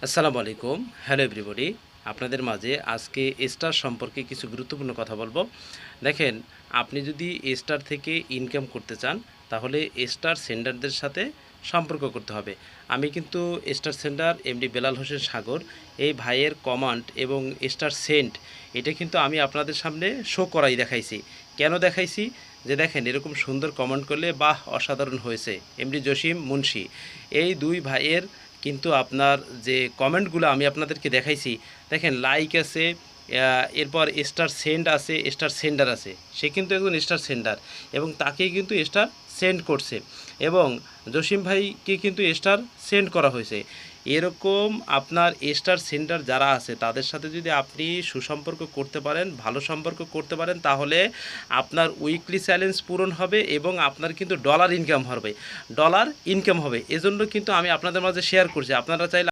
আসসালামু আলাইকুম। Hello everybody. আপনাদের মাঝে আজকে স্টার সম্পর্কে কিছু গুরুত্বপূর্ণ কথা বলবো। দেখেন, আপনি যদি স্টার থেকে ইনকাম করতে চান তাহলে স্টার সেন্ডারদের সাথে সম্পর্ক করতে হবে। আমি কিন্তু star sender MD Belal Hossain Sagar এই ভাইয়ের কমান্ড এবং স্টার সেন্ট এটা কিন্তু আমি আপনাদের সামনে শো করাই দেখাইছি। কেন দেখাইছি? যে দেখেন, এরকম সুন্দর কমেন্ট করলে বাহ অসাধারণ হয়েছে। এমডি জসিম মুন্সি এই দুই ভাইয়ের কিন্তু আপনার যে কমেন্টগুলো আমি আপনাদেরকে দেখাইছি, দেখেন লাইক আছে, এরপর স্টার সেন্ড আছে, স্টার সেন্ডার আছে। সে কিন্তু একজন স্টার সেন্ডার এবং তাকেই কিন্তু স্টার সেন্ড করছে এবং জসিম ভাইকে কিন্তু স্টার সেন্ড করা হয়েছে। এরকম আপনার স্টার সেন্টার যারা আছে তাদের সাথে যদি আপনি সুসম্পর্ক করতে পারেন, ভালো সম্পর্ক করতে পারেন, তাহলে আপনার উইকলি চ্যালেঞ্জ পূরণ হবে এবং আপনার কিন্তু ডলার ইনকাম হবে। এজন্য কিন্তু আমি আপনাদের মাঝে শেয়ার করছি। আপনারা চাইলে